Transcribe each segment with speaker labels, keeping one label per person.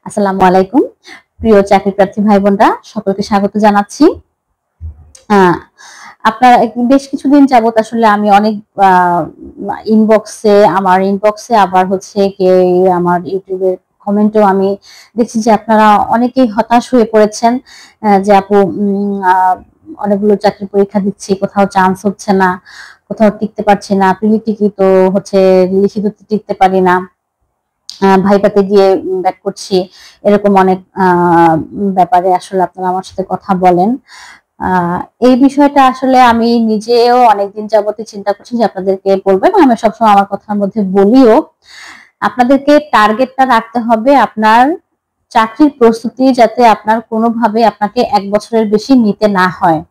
Speaker 1: আসসালামু আলাইকুম। প্রিয় চাকরি প্রার্থী ভাই বোনরা সকলকে স্বাগত জানাচ্ছি। আপনারা বেশ কিছুদিন যাবত আসলে আমি অনেক আমার ইনবক্সে আবার হচ্ছে আমার ইউটিউবের কমেন্টেও আমি দেখছি যে আপনারা অনেকেই হতাশ হয়ে পড়েছেন যে আপু অনেকগুলো চাকরি পরীক্ষা দিচ্ছি, কোথাও চান্স হচ্ছে না, কোথাও টিকতে পারছি না, প্রিলি টিকি তো হচ্ছে লিখিত টিকতে পারি না, ভাইভাতে গিয়ে ব্যাক করছি, এরকম অনেক ব্যাপারে আসলে আপনারা আমার সাথে কথা বলেন। এই বিষয়টা আসলে আমি নিজেও অনেকদিন যাবতই চিন্তা করছি যে আপনাদেরকে বলবো, এবং আমি সবসময় আমার কথার মধ্যে বলিও। আপনাদেরকে টার্গেটটা রাখতে হবে আপনার চাকরির প্রস্তুতি, যাতে আপনার কোনোভাবে আপনাকে 1 বছরের বেশি নিতে না হয়।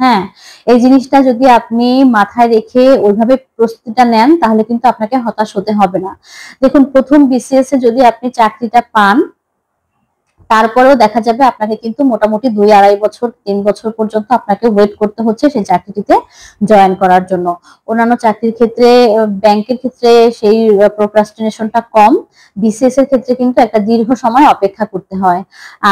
Speaker 1: হ্যাঁ, এই জিনিসটা যদি আপনি মাথায় রেখে ওইভাবে প্রস্তুতিটা নেন, তাহলে কিন্তু আপনাকে হতাশ হতে হবে না। দেখুন, প্রথম বিসিএস এ যদি আপনি চাকরিটা পান, তারপরেও দেখা যাবে আপনাকে কিন্তু মোটামুটি 2-2.5 বছর 3 বছর পর্যন্ত আপনাকে ওয়েট করতে হচ্ছে সেই চাকরিটিতে জয়েন করার জন্য। অন্যান্য চাকরির ক্ষেত্রে, ব্যাংকের ক্ষেত্রে সেই প্রোক্রাস্টিনেশনটা কম। বিসিএস এর ক্ষেত্রে কিন্তু একটা দীর্ঘ সময় অপেক্ষা করতে হয়।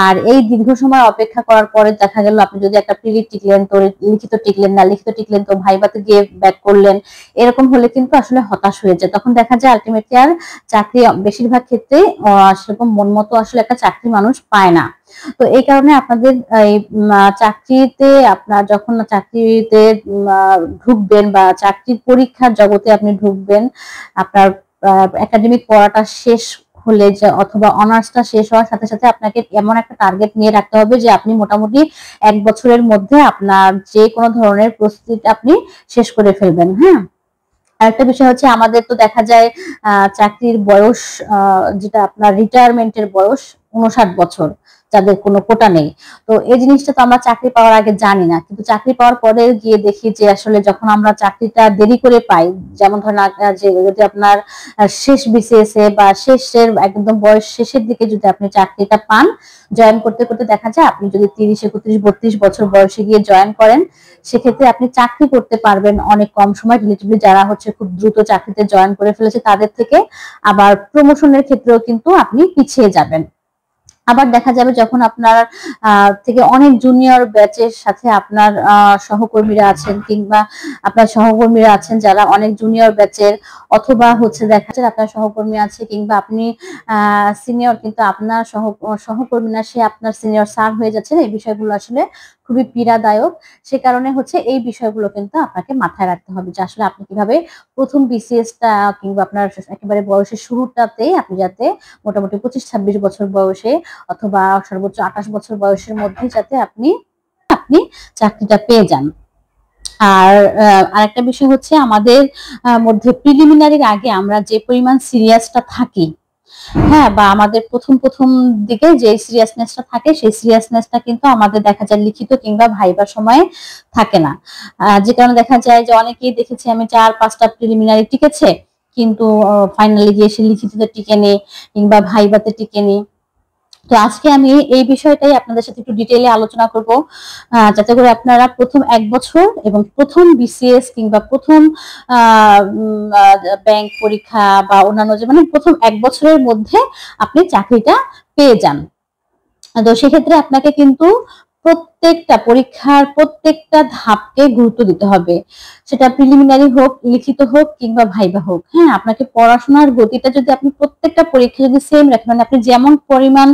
Speaker 1: আর এই দীর্ঘ সময় অপেক্ষা করার পরে দেখা গেল আপনি যদি একটা প্রিলি টিকলেন তো লিখিত টিকলেন না, লিখিত টিকলেন তো ভাইভাতে গিয়ে ব্যাক করলেন, এরকম হলে কিন্তু আসলে হতাশ হয়ে যায়। তখন দেখা যায় আলটিমেটলি আর চাকরি বেশিরভাগ ক্ষেত্রে সেরকম মন মতো আসলে একটা চাকরি মানুষ পায় না। তো এই কারণে আপনাদের এই চাকরিতে, আপনার যখন চাকরিতে ঢুকবেন বা চাকরির পরীক্ষার জগতে আপনি ঢুকবেন, আপনার একাডেমিক পড়াটা শেষ হলে অথবা অনার্সটা শেষ হওয়ার সাথে সাথে আপনাকে এমন একটা টার্গেট নিয়ে রাখতে হবে যে আপনি মোটামুটি 1 বছরের মধ্যে আপনার যে কোনো ধরনের প্রস্তুতি আপনি শেষ করে ফেলবেন। হ্যাঁ, আরেকটা বিষয় হচ্ছে, আমাদের তো দেখা যায় চাকরির বয়স, যেটা আপনার রিটায়ারমেন্টের বয়স 59 বছর, যাদের কোনো কোটা নেই। তো এই জিনিসটা তো আমরা চাকরি পাওয়ার আগে জানি না, কিন্তু চাকরি পাওয়ার পরে গিয়ে দেখি যে আসলে যখন আমরা চাকরিটা দেরি করে পাই, যেমন ধরেন যে যদি আপনার শেষ বিসিএস এ বা শেষের একদম বয়স শেষের দিকে যদি আপনি চাকরিটা পান, জয়েন করতে করতে দেখা যায় আপনি যদি 30, 31, 32 বছর বয়সে গিয়ে জয়েন করেন, সেক্ষেত্রে আপনি চাকরি করতে পারবেন অনেক কম সময়, রিলেটিভলি যারা হচ্ছে খুব দ্রুত চাকরিতে জয়েন করে ফেলেছে তাদের থেকে। আবার প্রমোশনের ক্ষেত্রেও কিন্তু আপনি পিছিয়ে যাবেন। আবার দেখা যাবে যখন আপনার থেকে অনেক জুনিয়র ব্যাচের সাথে আপনার সহকর্মীরা আছেন, কিংবা আপনার সহকর্মীরা আছেন যারা অনেক জুনিয়র ব্যাচের, অথবা হচ্ছে দেখা যায় আপনার সহকর্মী আছে কিংবা আপনি সিনিয়র, কিন্তু আপনার সহকর্মী না, সে আপনার সিনিয়র স্যার হয়ে যাচ্ছে। এই বিষয়গুলো আসলে খুবই পীড়াদায়ক। সে কারণে হচ্ছে এই বিষয়গুলো কিন্তু আপনাকে মাথায় রাখতে হবে যে আসলে আপনি কিভাবে প্রথম বিসিএসটা কিংবা আপনার একেবারে বয়সের শুরুটাতে আপনি যাতে মোটামুটি 25-26 বছর বয়সে অথবা সর্বোচ্চ 28 বছর বয়সের মধ্যে যাতে আপনি আপনি চাকরিটা পেয়ে যান। আর আরেকটা বিষয় হচ্ছে, আমাদের মধ্যে প্রিলিমিনারির আগে আমরা যে পরিমাণ সিরিয়াসটা থাকি, হ্যাঁ, বা আমাদের প্রথম দিকে যে সিরিয়াসনেসটা থাকে, সেই সিরিয়াসনেসটা কিন্তু আমাদের দেখা যায় লিখিত কিংবা ভাইবার সময়ে থাকে না। যে কারণে দেখা যায় যে অনেকেই দেখেছি আমি 4-5টা প্রিলিমিনারি টিকেছে, কিন্তু ফাইনালি গিয়ে সে লিখিততে টিকে নেই কিংবা ভাইবাতে টিকে নেই। তো আজকে আমি এই বিষয়টাই আপনাদের সাথে একটু ডিটেইলে আলোচনা করব, যাতে করে আপনারা প্রথম 1 বছর এবং প্রথম বিসিএস কিংবা প্রথম ব্যাংক পরীক্ষা বা অন্যান্য যে প্রথম 1 বছরের মধ্যে আপনি চাকরিটা পেয়ে যান। তো সেক্ষেত্রে আপনাকে কিন্তু প্রত্যেকটা পরীক্ষার প্রত্যেকটা ধাপকে গুরুত্ব দিতে হবে, সেটা প্রিলিমিনারি হোক, লিখিত হোক কিংবা ভাইবা হোক। হ্যাঁ, আপনাকে পড়াশোনার গতিটা যদি আপনি প্রত্যেকটা পরীক্ষা যদি সেম রাখেন, আপনি যেমন পরিমাণ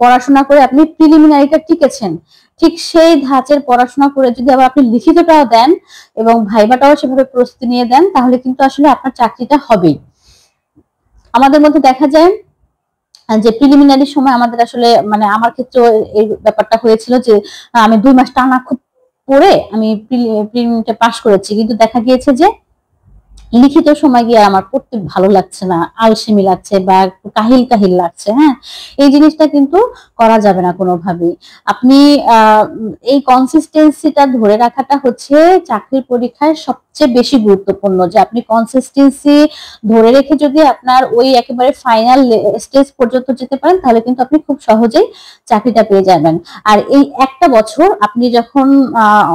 Speaker 1: পড়াশোনা করে আপনি প্রিলিমিনারিটা টিকেছেন, ঠিক সেই ধাঁচের পড়াশোনা করে যদি আবার আপনি লিখিতটাও দেন এবং ভাইবাটাও সেভাবে প্রস্তুতি নিয়ে দেন, তাহলে কিন্তু আসলে আপনার চাকরিটা হবেই। আমাদের মধ্যে দেখা যায় যে প্রিলিমিনারি সময় আমাদের আসলে আমার ক্ষেত্রে এই ব্যাপারটা হয়েছিল যে আমি 2 মাস টানা খুব পড়ে আমি প্রিলিমিনারিটা পাস করেছি, কিন্তু দেখা গিয়েছে যে লিখিত সময় গিয়ে আমার পড়তে ভালো লাগছে না, আলসেমি লাগছে বা একটু কাহিল কাহিল লাগছে। হ্যাঁ, এই জিনিসটা কিন্তু করা যাবে না কোনোভাবেই। আপনি এই কনসিস্টেন্সিটা ধরে রাখাটা হচ্ছে চাকরির পরীক্ষায় সবচেয়ে বেশি গুরুত্বপূর্ণ, যে আপনি কনসিস্টেন্সি ধরে রেখে যদি আপনার ওই একেবারে ফাইনাল স্টেজ পর্যন্ত যেতে পারেন, তাহলে কিন্তু আপনি খুব সহজেই চাকরিটা পেয়ে যাবেন। আর এই একটা বছর আপনি যখন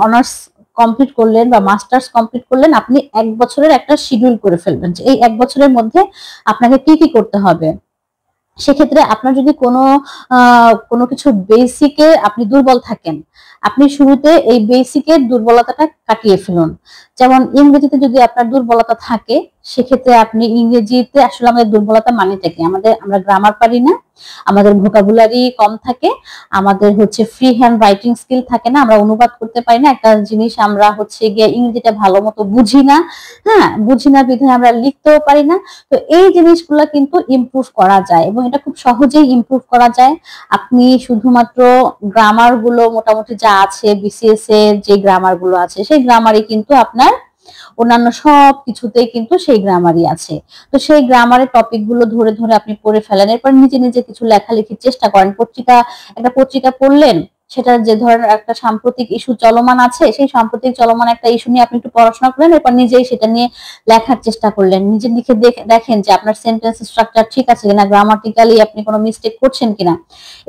Speaker 1: অনার্স কমপ্লিট করলেন বা মাস্টার্স কমপ্লিট করলেন, আপনি 1 বছরের একটা শিডিউল করে ফেলবেন যে এই 1 বছরের মধ্যে আপনাকে কি কি করতে হবে। সেক্ষেত্রে আপনার যদি কোনো কিছু বেসিকে আপনি দুর্বল থাকেন, আপনি শুরুতে এই বেসিকের দুর্বলতাটা কাটিয়ে ফেলুন। যেমন ইংরেজিতে যদি আপনার দুর্বলতা থাকে, সেক্ষেত্রে আপনি ইংরেজিতে আসলে আমাদের দুর্বলতা মানেটা কি? আমরা গ্রামার পারি না, আমাদের ভোকাবুলারি কম থাকে, আমাদের হচ্ছে ফ্রি হ্যান্ড রাইটিং স্কিল থাকে না, আমরা অনুবাদ করতে পারি না একটা জিনিস, আমরা হচ্ছে গিয়ে ইংরেজিটা ভালো মতো বুঝি না, হ্যাঁ বুঝি না বিধায় আমরা লিখতেও পারি না। তো এই জিনিসগুলো কিন্তু ইমপ্রুভ করা যায় এবং এটা খুব সহজেই ইমপ্রুভ করা যায়। আপনি শুধুমাত্র গ্রামার গুলো মোটামুটি যা আছে বিসিএস এর যে গ্রামার গুলো আছে সেই গ্রামারই কিন্তু আপনার অন্যান্য সব কিছুতেই কিন্তু সেই গ্রামারই আছে। তো সেই গ্রামারের টপিক গুলো ধরে ধরে আপনি পড়ে ফেলেন, এরপর নিজে নিজে কিছু লেখালেখির চেষ্টা করেন। একটা পত্রিকা পড়লেন, সেটা যে ধরনের একটা সাম্প্রতিক ইস্যু চলমান আছে, সেই সাম্প্রতিক চলমান একটা ইস্যু নিয়ে আপনি একটু পড়াশোনা করলেন, এরপর নিজেই সেটা নিয়ে লেখার চেষ্টা করলেন। নিজে লিখে দেখেন যে আপনার সেন্টেন্স স্ট্রাকচার ঠিক আছে কিনা, গ্রামাটিক্যালি আপনি কোনো মিস্টেক করছেন কিনা।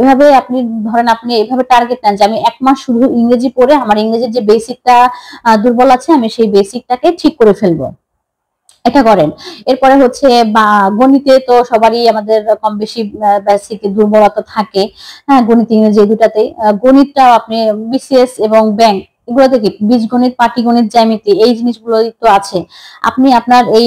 Speaker 1: এভাবে আপনি ধরেন আপনি এইভাবে টার্গেট নেন যে আমি 1 মাস শুধু ইংরেজি পড়ে আমার ইংরেজির যে বেসিকটা দুর্বল আছে আমি সেই বেসিকটাকে ঠিক করে ফেলবো, এটা করেন। এরপরে হচ্ছে বা গণিতে তো সবারই আমাদের কম বেশি বেসিক দুর্বলতা থাকে, হ্যাঁ গণিত ইংরেজি দুটাতেই। গণিতটাও আপনি বিসিএস এবং ব্যাংক এগুলোতে কি বীজগণিত, পাটিগণিত, জ্যামিতি এই জিনিসগুলোই তো আছে। আপনি আপনার এই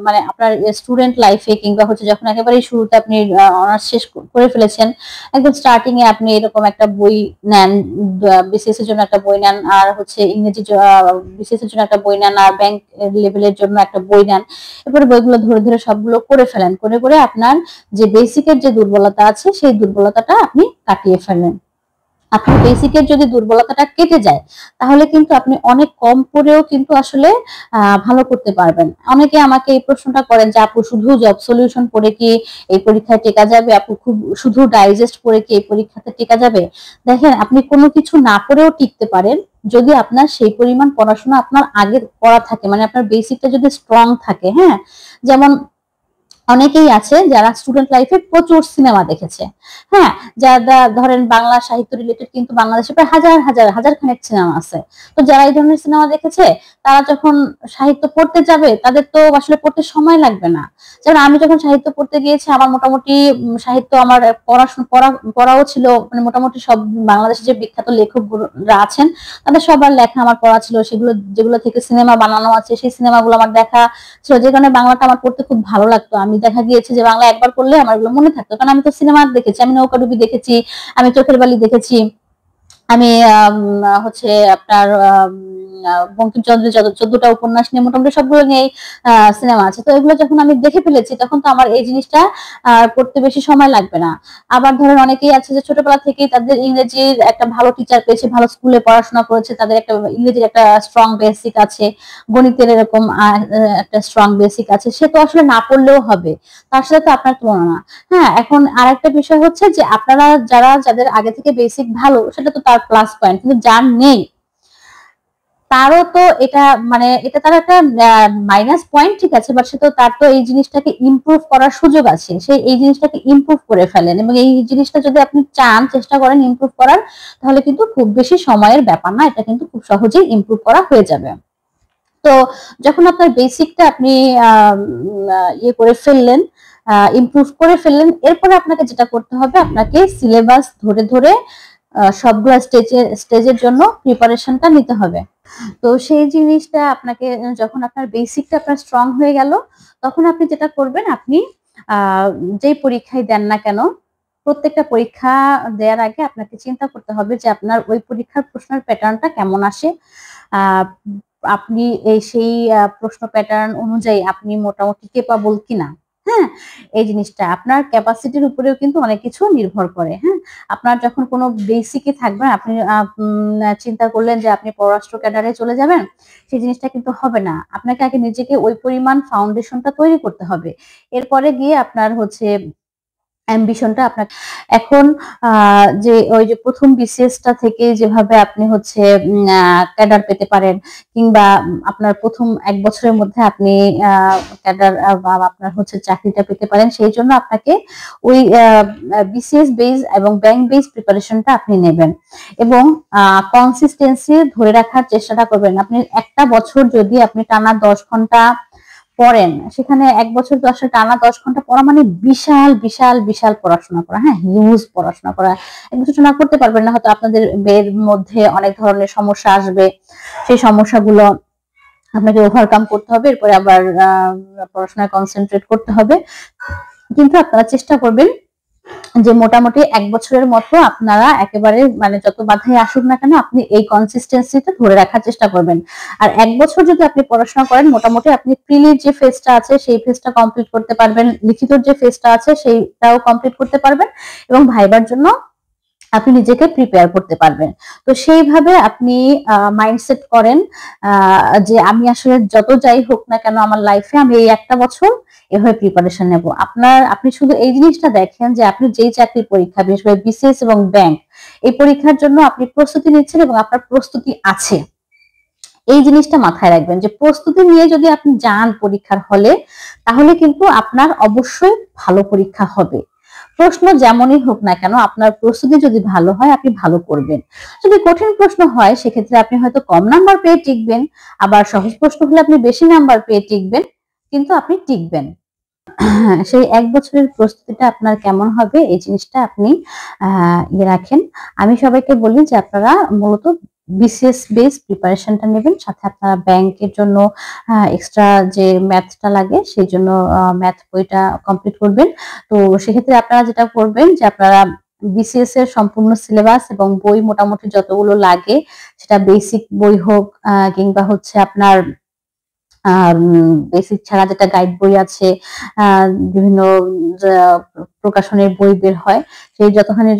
Speaker 1: মানে আপনার স্টুডেন্ট লাইফে কিংবা হচ্ছে যখন একেবারে শুরুতে আপনি অনার্স শেষ করে ফেলেছেন, একদম স্টার্টিং এ আপনি এরকম একটা বই নেন, বিসিএস এর জন্য একটা বই নেন, আর হচ্ছে ইংরেজি বিসিএস এর জন্য একটা বই নেন, আর ব্যাংক লেভেলের জন্য একটা বই নেন। এরপরে বইগুলো ধরে ধরে সবগুলো করে ফেলেন, করে করে আপনার যে বেসিকের যে দুর্বলতা আছে সেই দুর্বলতাটা আপনি কাটিয়ে ফেলেন। আপনার বেসিকের যদি দুর্বলতাটা কেটে যায়, তাহলে কিন্তু আপনি অনেক কম পড়েও কিন্তু আসলে ভালো করতে পারবেন। অনেকে আমাকে এই প্রশ্নটা করেন যে আপু শুধু জব সলিউশন পড়ে কি এই পরীক্ষায় টেকা যাবে? আপু শুধু ডাইজেস্ট পড়ে কি এই পরীক্ষাতে টেকা যাবে? দেখেন, আপনি কোনো কিছু না পড়েও টিকতে পারেন যদি আপনার সেই পরিমাণ পড়াশোনা আপনার আগে করা থাকে, মানে আপনার বেসিকটা যদি স্ট্রং থাকে। হ্যাঁ, যেমন অনেকেই আছে যারা স্টুডেন্ট লাইফে প্রচুর সিনেমা দেখেছে, হ্যাঁ যারা ধরেন বাংলা সাহিত্য রিলেটেড কিন্তু বাংলাদেশে প্রায় হাজার হাজার হাজার খানেক সিনেমা আছে। তো যারা এই ধরনের সিনেমা দেখেছে তারা যখন সাহিত্য পড়তে যাবে তাদের তো আসলে পড়তে সময় লাগবে না। যেমন আমি যখন সাহিত্য পড়তে গিয়েছি আমার মোটামুটি সাহিত্য আমার পড়াও ছিল, মানে মোটামুটি সব বাংলাদেশের যে বিখ্যাত লেখকরা আছেন তাদের সবার লেখা আমার পড়া ছিল, সেগুলো যেগুলো থেকে সিনেমা বানানো আছে সেই সিনেমাগুলো আমার দেখা ছিল, যে কারণে বাংলাটা আমার পড়তে খুব ভালো লাগতো। আমি দেখা গিয়েছে যে বাংলা একবার পড়লে আমার এগুলো মনে থাকতো, কারণ আমি তো সিনেমা দেখেছি, আমি নৌকাডুবি দেখেছি, আমি চোখের বালি দেখেছি, আমি হচ্ছে আপনার বঙ্কিমচন্দ্রের 14টা উপন্যাস নিয়ে মোটামুটি সবগুলো নিয়ে সিনেমা আছে। তো এগুলো যখন আমি দেখে ফেলেছি তখন তো আমার এই জিনিসটা পড়তে বেশি সময় লাগবে না। আবার ধরেন অনেকেই আছে যে ছোটবেলা থেকেই তাদের ইংরেজির একটা ভালো টিচার পেয়েছে, ভালো স্কুলে পড়াশোনা করেছে, তাদের একটা ইংরেজির একটা স্ট্রং বেসিক আছে, গণিতের এরকম একটা স্ট্রং বেসিক আছে, সে তো আসলে না পড়লেও হবে, তার সাথে তো আপনার তুলনা না। হ্যাঁ, এখন আরেকটা বিষয় হচ্ছে যে আপনারা যাদের আগে থেকে বেসিক ভালো সেটা তো তার প্লাস পয়েন্ট, কিন্তু যার নেই তারও তো এটা, মানে এটা তার একটা মাইনাস পয়েন্ট, ঠিক আছে, বাট সে তো তার তো এই জিনিসটাকে ইমপ্রুভ করার সুযোগ আছে, সে এই জিনিসটাকে ইমপ্রুভ করে ফেলেন, এবং এই জিনিসটা যদি আপনি চান চেষ্টা করেন ইমপ্রুভ করার, তাহলে কিন্তু খুব বেশি সময়ের ব্যাপার না, এটা কিন্তু খুব সহজেই ইমপ্রুভ করা হয়ে যাবে। তো যখন আপনার বেসিকটা আপনি ইয়ে করে ফেললেন, ইমপ্রুভ করে ফেললেন, এরপরে আপনাকে যেটা করতে হবে, আপনাকে সিলেবাস ধরে ধরে সবগুলো স্টেজের জন্য প্রিপারেশনটা নিতে হবে। তো সেই জিনিসটা আপনাকে, যখন আপনার বেসিকটা আপনার স্ট্রং হয়ে গেল, তখন আপনি যেটা করবেন, আপনি যেই পরীক্ষায় দেন না কেন, প্রত্যেকটা পরীক্ষা দেওয়ার আগে আপনাকে চিন্তা করতে হবে যে আপনার ওই পরীক্ষার প্রশ্নের প্যাটার্নটা কেমন আসে, আপনি সেই প্রশ্ন প্যাটার্ন অনুযায়ী আপনি মোটামুটি কেপাবল কিনা। হ্যাঁ, এই জিনিসটা আপনার ক্যাপাসিটির উপরেও কিন্তু অনেক কিছু নির্ভর করে। হ্যাঁ, আপনার যখন কোনো বেসিকে থাকবেন, আপনি চিন্তা করলেন যে আপনি পররাষ্ট্র ক্যাডারে চলে যাবেন, সেই জিনিসটা কিন্তু হবে না। আপনাকে আগে নিজেকে ওই পরিমাণ ফাউন্ডেশনটা তৈরি করতে হবে, এরপরে গিয়ে আপনার হচ্ছে অ্যাম্বিশনটা আপনার। এখন যে ওই যে প্রথম বিসিএসটা থেকে যেভাবে আপনি হচ্ছে ক্যাডার পেতে পারেন, কিংবা আপনার প্রথম 1 বছরের মধ্যে আপনি ক্যাডার বা আপনার হচ্ছে চাকরিটা পেতে পারেন, সেই জন্য আপনাকে ওই বিসিএস বেস এবং ব্যাংক বেস প্রিপারেশনটা আপনি নেবেন, এবং কনসিস্টেন্সি ধরে রাখার চেষ্টাটা করবেন। আপনি একটা বছর যদি আপনি টানা 10 ঘন্টা পড়েন, সেখানে 1 বছর তো আসলে টানা 10 ঘন্টা পড়া মানে বিশাল বিশাল বিশাল পড়াশোনা করা, হ্যাঁ, হিউজ পড়াশোনা করা। 1 বছর না করতে পারবেন না, হয়তো আপনাদের এর মধ্যে অনেক ধরনের সমস্যা আসবে, সেই সমস্যাগুলো আপনাকে ওভারকাম করতে হবে, এরপরে আবার পড়াশোনায় কনসেন্ট্রেট করতে হবে। কিন্তু আপনারা চেষ্টা করবেন যে মোটামুটি 1 বছরের মতো আপনারা একেবারে মানে যত বাধাই আসুক না কেন আপনি এই কনসিস্টেন্সিটা ধরে রাখার চেষ্টা করবেন। আর 1 বছর যদি আপনি পড়াশোনা করেন, মোটামুটি আপনি প্রিলির যে ফেজটা আছে সেই ফেজটা কমপ্লিট করতে পারবেন, লিখিত যে ফেজটা আছে সেইটাও কমপ্লিট করতে পারবেন, এবং ভাইবার জন্য আপনি নিজেকে প্রিপেয়ার করতে পারবেন। তো সেইভাবে আপনি মাইন্ডসেট করেন যে আমি আসলে যত যাই হোক না কেন আমার লাইফে আমি এই 1টা বছর এভাবে প্রিপারেশন নেব। আপনি শুধু এই জিনিসটা দেখেন যে আপনি যেই চাকরির পরীক্ষা, বিশেষ করে বিসিএস এবং ব্যাংক, এই পরীক্ষার জন্য আপনি প্রস্তুতি নিচ্ছেন এবং আপনার প্রস্তুতি আছে, এই জিনিসটা মাথায় রাখবেন যে প্রস্তুতি নিয়ে যদি আপনি যান পরীক্ষার হলে, তাহলে কিন্তু আপনার অবশ্যই ভালো পরীক্ষা হবে। প্রশ্ন যেমনই হোক না কেন আপনার প্রস্তুতি যদি ভালো হয় আপনি ভালো করবেন। যদি কঠিন প্রশ্ন হয় সেক্ষেত্রে আপনি হয়তো কম নাম্বার পেয়ে টিকবেন, আবার সহজ প্রশ্ন হলে আপনি বেশি নাম্বার পেয়ে টিকবেন, কিন্তু আপনি টিকবেন। সেই 1 বছরের প্রস্তুতিটা আপনার কেমন হবে এই জিনিসটা আপনি রাখেন। আমি সবাইকে বলি যে আপনারা মূলত বিসিএস বেস প্রিপারেশনটা নেবেন, সাথে আপনারা ব্যাংকের জন্য এক্সট্রা যে ম্যাথটা লাগে সেই জন্য ম্যাথ বইটা কমপ্লিট করবেন। তো সেক্ষেত্রে আপনারা যেটা করবেন যে আপনারা বিসিএস এর সম্পূর্ণ সিলেবাস এবং বই মোটামুটি যতগুলো লাগে, সেটা বেসিক বই হোক কিংবা হচ্ছে আপনার বেসিক ছাড়া যেটা গাইড বই আছে, বিভিন্ন প্রকাশনের বই বের হয়, সেই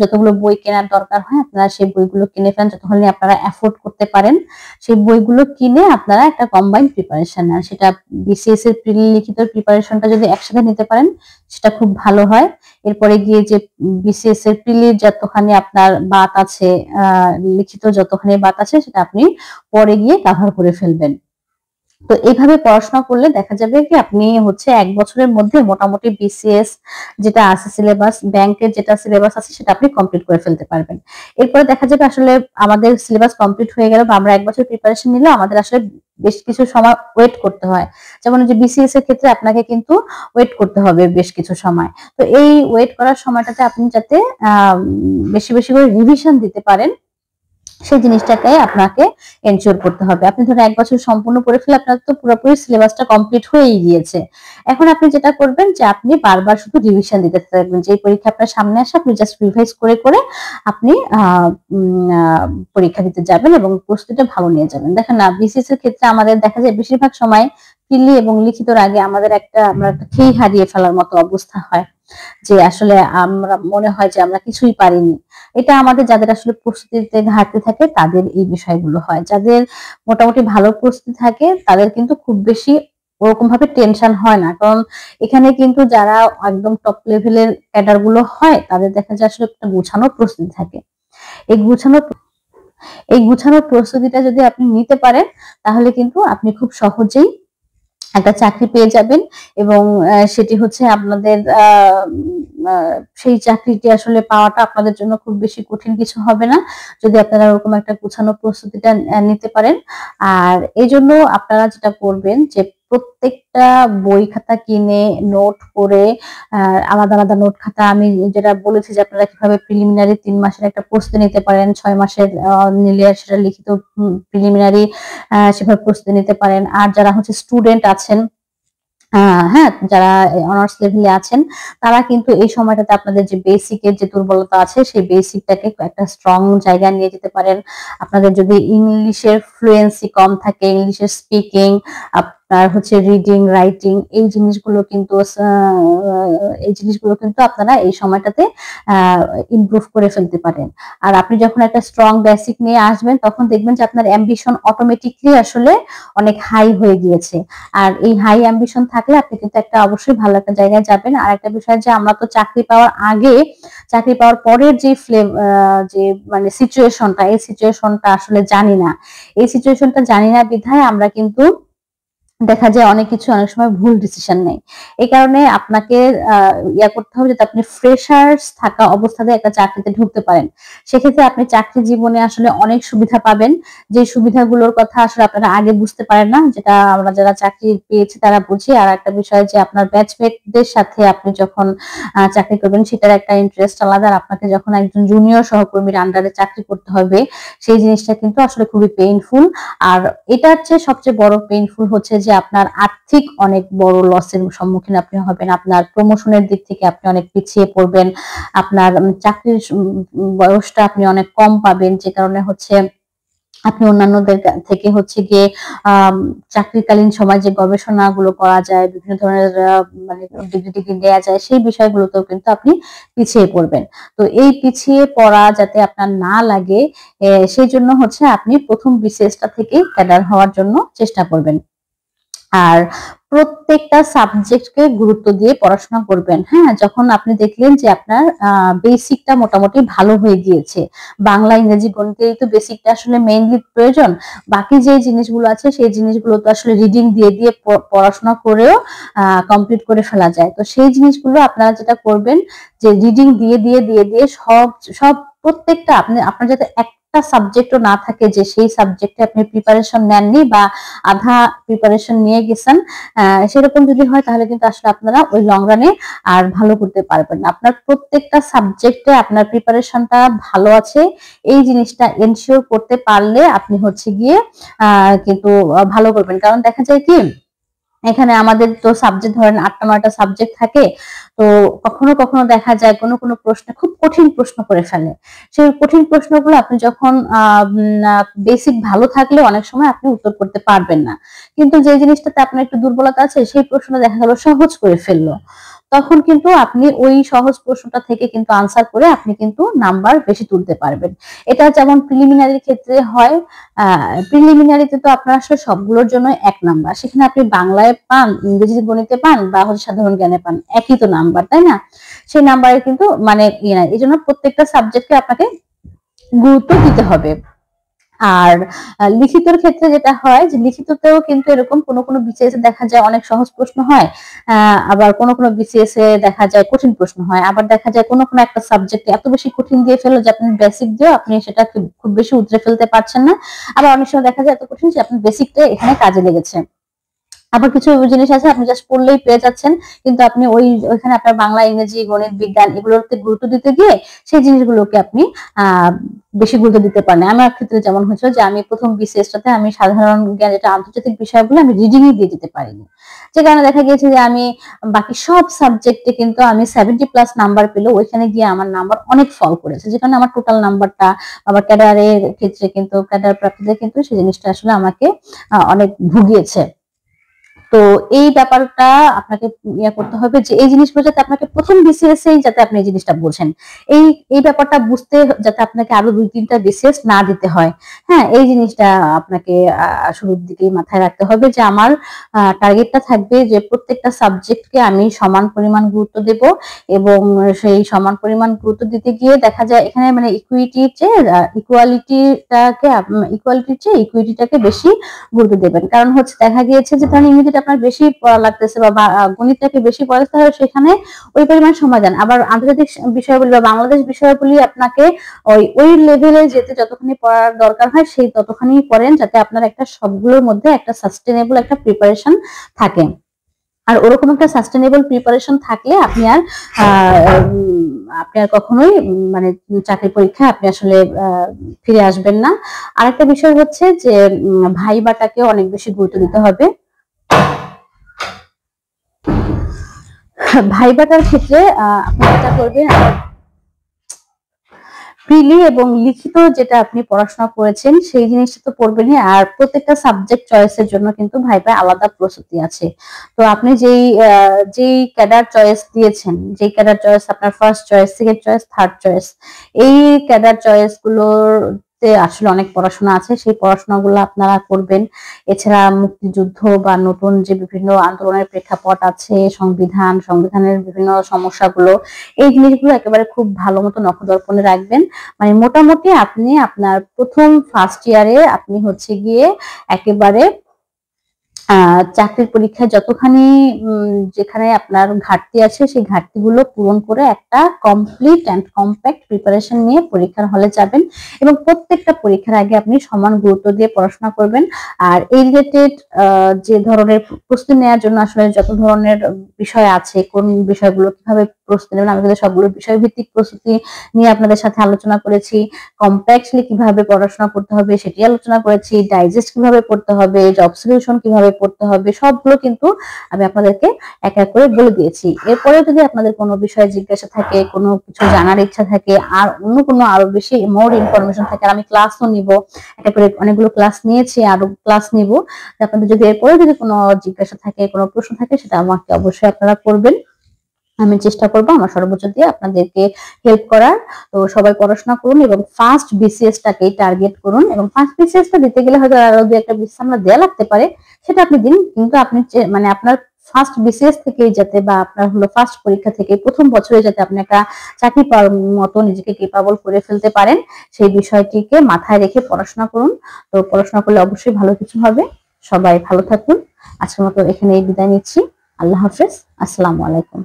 Speaker 1: যতগুলো বই কেনার দরকার হয় আপনারা সেই বইগুলো কিনে ফেলেন, যতখানি আপনারা অ্যাফোর্ড করতে পারেন সেই বইগুলো কিনে আপনারা একটা কম্বাইন্ড প্রিপারেশন নেন। সেটা বিসিএস এর লিখিত প্রিপারেশনটা যদি একসাথে নিতে পারেন সেটা খুব ভালো হয়। এরপরে গিয়ে যে বিসিএস এর প্রিলির যতখানি আপনার বাত আছে, লিখিত যতখানি বাত আছে সেটা আপনি পরে গিয়ে কভার করে ফেলবেন। তো এইভাবে পড়াশোনা করলে দেখা যাবে কি আপনি হচ্ছে 1 বছরের মধ্যে মোটামুটি বিসিএস যেটা আছে সিলেবাস, ব্যাংকের যেটা সিলেবাস আছে সেটা আপনি কমপ্লিট করে ফেলতে পারবেন। এরপরে দেখা যাবে আসলে আমাদের সিলেবাস কমপ্লিট হয়ে গেল বা আমরা 1 বছর প্রিপারেশন নিলে আমাদের আসলে বেশ কিছু সময় ওয়েট করতে হয়। যেমন যে বিসিএস এর ক্ষেত্রে আপনাকে কিন্তু ওয়েট করতে হবে বেশ কিছু সময়। তো এই ওয়েট করার সময়টাতে আপনি যাতে বেশি বেশি করে রিভিশন দিতে পারেন, সেই জিনিসটাকে আপনাকে এনশিওর করতে হবে। আপনি ধরুন 1 বছর সম্পূর্ণ করে ফেলে আপনার তো পুরোপুরি সিলেবাসটা কমপ্লিট হয়েই গিয়েছে। এখন আপনি যেটা করবেন যে আপনি বারবার শুধু রিভিশন দিতে থাকবেন। যে পরীক্ষা আপনার সামনে আসে আপনি জাস্ট রিভাইজ করে করে আপনি পরীক্ষা দিতে যাবেন এবং প্রস্তুতিটা ভালো নিয়ে যাবেন। দেখেন না, বিসিএস এর ক্ষেত্রে আমাদের দেখা যায় বেশিরভাগ সময় প্রিলি এবং লিখিতর আগে আমরা একটা খেই হারিয়ে ফেলার মতো অবস্থা হয়, যে আসলে আমরা মনে হয় যে আমরা কিছুই পারিনি। এটা আমাদের যাদের আসলে প্রস্তুতিতে ঘাটতি থাকে তাদের এই বিষয়গুলো হয়। যাদের মোটামুটি ভালো প্রস্তুতি থাকে তাদের কিন্তু খুব বেশি ওরকম ভাবে টেনশন হয় না, কারণ এখানে কিন্তু যারা একদম টপ লেভেলের ক্যাডার গুলো হয় তাদের দেখা যায় আসলে একটা গুছানো প্রস্তুতি থাকে। এই গুছানো প্রস্তুতিটা যদি আপনি নিতে পারেন তাহলে কিন্তু আপনি খুব সহজেই একটা চাকরি পেয়ে যাবেন, এবং সেটি হচ্ছে আপনাদের সেই চাকরিটি আসলে পাওয়াটা আপনাদের জন্য খুব বেশি কঠিন কিছু হবে না যদি আপনারা ওরকম একটা গুছানো প্রস্তুতিটা নিতে পারেন। আর এই জন্য আপনারা যেটা করবেন যে প্রত্যেকটা বই খাতা কিনে নোট করে, আলাদা আলাদা নোট খাতা, আমি যেটা বলেছি যে আপনারা কিভাবে প্রিলিমিনারি 3 মাসের একটা প্রস্তুতি নিতে পারেন, 6 মাসের নিলে সেটা লিখিত প্রিলিমিনারি সেভাবে প্রস্তুতি নিতে পারেন। আর যারা হচ্ছে স্টুডেন্ট আছেন, হ্যাঁ, যারা অনার্স লেভেলে আছেন তারা কিন্তু এই সময়টাতে আপনাদের যে বেসিকের যে দুর্বলতা আছে সেই বেসিকটাকে একটা স্ট্রং জায়গায় নিয়ে যেতে পারেন। আপনাদের যদি ইংলিশের ফ্লুয়েন্সি কম থাকে, ইংলিশের স্পিকিং, আপনার হচ্ছে রিডিং রাইটিং, এই জিনিসগুলো কিন্তু আপনারা এই সময়টাতে ইমপ্রুভ করে ফেলতে পারেন। আর আপনি যখন একটা স্ট্রং বেসিক নিয়ে আসবেন তখন দেখবেন যে আপনার অ্যাম্বিশন অটোমেটিকলি আসলে অনেক হাই হয়ে গিয়েছে। আর এই হাই অ্যাম্বিশন থাকলে আপনি কিন্তু একটা অবশ্যই ভালো একটা জায়গায় যাবেন। আর একটা বিষয় যে আমরা তো চাকরি পাওয়ার আগে, চাকরি পাওয়ার পরের যে যে মানে সিচুয়েশনটা, এই সিচুয়েশনটা আসলে জানি না। এই সিচুয়েশনটা জানি না বিধায় আমরা কিন্তু দেখা যায় অনেক কিছু অনেক সময় ভুল ডিসিশন নেয়। এই কারণে আপনাকে করতে হবে যাতে আপনি ফ্রেশার্স থাকা অবস্থাতে একটা চাকরিতে ঢুকতে পারেন। সেক্ষেত্রে আপনি চাকরি জীবনে আসলে অনেক সুবিধা পাবেন। যে সুবিধাগুলোর কথা আসলে আপনারা আগে বুঝতে পারেন না, যেটা আমরা যারা চাকরি পেয়েছি তারা বুঝি। আর একটা বিষয় যে আপনার ব্যাচমেটদের সাথে আপনি যখন চাকরি করবেন সেটার একটা ইন্টারেস্ট আলাদা। আর আপনাকে যখন একজন জুনিয়র সহকর্মীর আন্ডারে চাকরি করতে হবে সেই জিনিসটা কিন্তু আসলে খুবই পেইনফুল। আর এটার চেয়ে সবচেয়ে বড় পেইনফুল হচ্ছে যে আপনার আর্থিক অনেক বড় লসের সম্মুখীন আপনি হবেন। আপনার প্রমোশনের দিক থেকে আপনি অনেক পিছিয়ে পড়বেন। আপনার চাকরির বয়সটা আপনি অনেক কম পাবেন, যে কারণে হচ্ছে আপনি অন্যান্যদের থেকে হচ্ছে গিয়ে চাকরিকালীন সময় যে গবেষণাগুলো করা যায়, বিভিন্ন ধরনের মানে ডিগ্রি দেওয়া যায়, সেই বিষয়গুলোতেও কিন্তু আপনি পিছিয়ে পড়বেন। তো এই পিছিয়ে পড়া যাতে আপনার না লাগে, সেই জন্য হচ্ছে আপনি প্রথম বিসিএসটা থেকেই ক্যাডার হওয়ার জন্য চেষ্টা করবেন। আর প্রত্যেকটা সাবজেক্টকে গুরুত্ব দিয়ে পড়াশোনা করবেন। হ্যাঁ, যখন আপনি দেখলেন যে আপনার বেসিকটা মোটামুটি ভালো হয়ে গিয়েছে, বাংলা ইংরেজি গণিতেই তো বেসিকটা আসলে মেইনলি প্রয়োজন, বাকি যে জিনিসগুলো আছে সেই জিনিসগুলো তো আসলে রিডিং দিয়ে দিয়ে পড়াশোনা করেও কমপ্লিট করে ফেলা যায়। তো সেই জিনিসগুলো আপনারা যেটা করবেন যে রিডিং দিয়ে দিয়ে দিয়ে দিয়ে সব সব প্রত্যেকটা আপনার যাতে একটা সাবজেক্টও না থাকে যে সেই সাবজেক্টে আপনি প্রিপারেশন নেননি বা আধা প্রিপারেশন নিয়ে গেছেন, সেরকম যদি হয় তাহলে কিন্তু আসলে আপনারা ওই লং রানে আর ভালো করতে পারবেন না। আপনার প্রত্যেকটা সাবজেক্টে আপনার প্রিপারেশনটা ভালো আছে, এই জিনিসটা এনশিওর করতে পারলে আপনি হচ্ছে গিয়ে কিন্তু ভালো করবেন। কারণ দেখা যায় কি, এখানে আমাদের তো সাবজেক্ট ধরেন 8টা 9টা সাবজেক্ট থাকে। তো কখনো কখনো দেখা যায় কোনো কোনো প্রশ্নে খুব কঠিন প্রশ্ন করে ফেলে। সেই কঠিন প্রশ্নগুলো আপনি যখন বেসিক ভালো থাকলে অনেক সময় আপনি উত্তর করতে পারবেন না, কিন্তু যে জিনিসটাতে আপনার একটু দুর্বলতা আছে সেই প্রশ্ন দেখা গেল সহজ করে ফেললো, তখন কিন্তু আপনি ওই সহজ প্রশ্নটা থেকে কিন্তু আনসার করে আপনি কিন্তু নাম্বার বেশি তুলতে পারবেন। এটা যেমন প্রিলিমিনারির ক্ষেত্রে হয়। প্রিলিমিনারিতে তো আপনার আসলে সবগুলোর জন্য 1 নাম্বার, সেখানে আপনি বাংলায় পান, ইংরেজি গণিতে পান বা হচ্ছে সাধারণ জ্ঞানে পান, একই তো নাম্বার, তাই না? সেই নাম্বারে কিন্তু মানে ইয়ে না, এই জন্য প্রত্যেকটা সাবজেক্টকে আপনাকে গুরুত্ব দিতে হবে। আর লিখিতর ক্ষেত্রে যেটা হয় যে লিখিততেও কিন্তু এরকম কোনো কোনো বিসিএস এ দেখা যায় অনেক সহজ প্রশ্ন হয়, আবার কোনো কোনো বিসিএস এ দেখা যায় কঠিন প্রশ্ন হয়, আবার দেখা যায় কোনো কোনো একটা সাবজেক্টে এত বেশি কঠিন দিয়ে ফেলো যে আপনি বেসিক দিয়েও আপনি সেটা খুব বেশি উতরে ফেলতে পারছেন না। আবার অনেক সময় দেখা যায় এত কঠিন যে আপনার বেসিকটা এখানে কাজে লেগেছে। আবার কিছু জিনিস আছে আপনি জাস্ট পড়লেই পেয়ে যাচ্ছেন, কিন্তু আপনি ওইখানে আপনার বাংলা ইংরেজি গণিত বিজ্ঞান এগুলোতে গুরুত্ব দিতে গিয়ে সেই জিনিসগুলোকে আপনি বেশি গুরুত্ব দিতে পারেন। আমার ক্ষেত্রে যেমন হয়েছিল যে আমি প্রথম বিসিএসটাতে আমি সাধারণ জ্ঞান যেটা আন্তর্জাতিক বিষয়গুলো আমি রিডিংই দিয়ে যেতে পারিনি, যে কারণে দেখা গিয়েছে যে আমি বাকি সব সাবজেক্টে কিন্তু আমি 70+ নাম্বার পেলেও ওইখানে গিয়ে আমার নাম্বার অনেক ফল করেছে, যে কারণে আমার টোটাল নাম্বারটা আবার ক্যাডারের ক্ষেত্রে কিন্তু ক্যাডার প্রাপ্তিতে কিন্তু সেই জিনিসটা আসলে আমাকে অনেক ভুগিয়েছে। তো এই ব্যাপারটা আপনাকে করতে হবে যে এই জিনিসগুলো যাতে আপনাকে প্রথম বিসিএস এই যাতে আপনি এই জিনিসটা বোঝেন, এই এই ব্যাপারটা বুঝতে যাতে আপনাকে আরো 2-3টা বিসিএস না দিতে হয়। হ্যাঁ, এই জিনিসটা আপনাকে শুরুর দিকেই মাথায় রাখতে হবে যে আমার টার্গেটটা থাকবে যে প্রত্যেকটা সাবজেক্টকে আমি সমান পরিমাণ গুরুত্ব দেব, এবং সেই সমান পরিমাণ গুরুত্ব দিতে গিয়ে দেখা যায় এখানে মানে ইকুয়ালিটির চেয়ে ইকুইটিটাকে বেশি গুরুত্ব দেবেন। কারণ হচ্ছে দেখা গিয়েছে যে ধরেন ইংরেজিটা আপনার বেশি পড়া লাগতেছে বা গণিতটাকে বেশি পড়াতে হয়, সেখানে ওই পরিমাণ সময় দেন। আবার আন্তর্জাতিক বিষয়গুলি বা বাংলাদেশ বিষয়গুলি আপনাকে ওই লেভেলে যেতে যতখানি পড়ার দরকার হয় সেই ততখানি পড়েন, যাতে আপনার একটা সবগুলোর মধ্যে একটা সাস্টেনেবল একটা প্রিপারেশন থাকে। আর ওরকম একটা সাস্টেনেবল প্রিপারেশন থাকলে আপনি আর কখনোই মানে চাকরি পরীক্ষায় আপনি আসলে ফিরে আসবেন না। আরেকটা বিষয় হচ্ছে যে ভাইবাটাকে অনেক বেশি গুরুত্ব দিতে হবে। ভাইবাটার ক্ষেত্রে আপনি যেটা করবেন, প্রিলি এবং লিখিত যেটা আপনি পড়াশোনা করেছেন সেই জিনিসটা তো পড়বেনই, আর প্রত্যেকটা সাবজেক্ট চয়েসের জন্য কিন্তু ভাইবা আলাদা প্রস্তুতি আছে। তো আপনি যেই ক্যাডার চয়েস দিয়েছেন, যেই ক্যাডার চয়েস আপনার first choice, second choice, third choice, এই ক্যাডার চয়েস গুলোর আসলে অনেক পড়াশোনা আছে, সেই পড়াশোনাগুলো আপনারা করবেন। এছাড়া মুক্তিযুদ্ধ বা নতুন যে বিভিন্ন আন্দোলনের প্রেক্ষাপট আছে, সংবিধানের বিভিন্ন সমস্যাগুলো, এই জিনিসগুলো একেবারে খুব ভালো মতো নখদর্পণে রাখবেন। মানে মোটামুটি আপনি আপনার প্রথম ফার্স্ট ইয়ারে আপনি হচ্ছে গিয়ে একেবারে চাকরির পরীক্ষায় যতখানি যেখানে আপনার ঘাটতি আছে সেই ঘাটতিগুলো পূরণ করে একটা কমপ্লিট অ্যান্ড কম্প্যাক্ট প্রিপারেশন নিয়ে পরীক্ষার হলে যাবেন এবং প্রত্যেকটা পরীক্ষার আগে আপনি সমান গুরুত্ব দিয়ে পড়াশোনা করবেন। আর এই রিলেটেড যে ধরনের প্রস্তুতি নেওয়ার জন্য আসলে যত ধরনের বিষয় আছে, কোন বিষয়গুলো কিভাবে প্রস্তুতি নেবেন, আমি কিন্তু সবগুলো বিষয় ভিত্তিক প্রস্তুতি নিয়ে আপনাদের সাথে আলোচনা করেছি। কম্প্যাক্টলি কিভাবে পড়াশোনা করতে হবে সেটি আলোচনা করেছি, ডাইজেস্ট কিভাবে পড়তে হবে, জব সলিউশন কিভাবে পড়তে হবে, সবগুলো কিন্তু আমি আপনাদেরকে এক এক করে বলে দিয়েছি। এরপরে যদি আপনাদের কোনো বিষয়ে জিজ্ঞাসা থাকে, কোনো কিছু জানার ইচ্ছা থাকে, আর অন্য কোনো আরো বেশি মোর ইনফরমেশন থাকে, আমি ক্লাসও নিব, একটা করে অনেকগুলো ক্লাস নিয়েছি, আরো ক্লাস নিব। আপনাদের যদি এরপরে যদি কোনো জিজ্ঞাসা থাকে, কোনো প্রশ্ন থাকে, সেটা আমাকে অবশ্যই আপনারা করবেন। আমি চেষ্টা করব আমার সর্বোচ্চ দিয়ে আপনাদেরকে হেল্প করার। তো সবাই পড়াশোনা করুন এবং ফার্স্ট বিসিএস টাকেই টার্গেট করুন, এবং ফার্স্ট বিসিএস টা দিতে গেলে হয়তো আরো দুই একটা বিসিএস আমরা দেয়া লাগতে পারে, সেটা আপনি দিন, কিন্তু আপনি মানে আপনার ফার্স্ট বিসিএস থেকেই যাতে, বা আপনার হলো ফার্স্ট পরীক্ষা থেকে প্রথম বছরে যাতে আপনি একটা চাকরি পাওয়ার মতো নিজেকে কেপাবল করে ফেলতে পারেন, সেই বিষয়টিকে মাথায় রেখে পড়াশোনা করুন। তো পড়াশোনা করলে অবশ্যই ভালো কিছু হবে। সবাই ভালো থাকুন। আজকের মতো এখানেই বিদায় নিচ্ছি। আল্লাহ হাফেজ। আসসালামু আলাইকুম।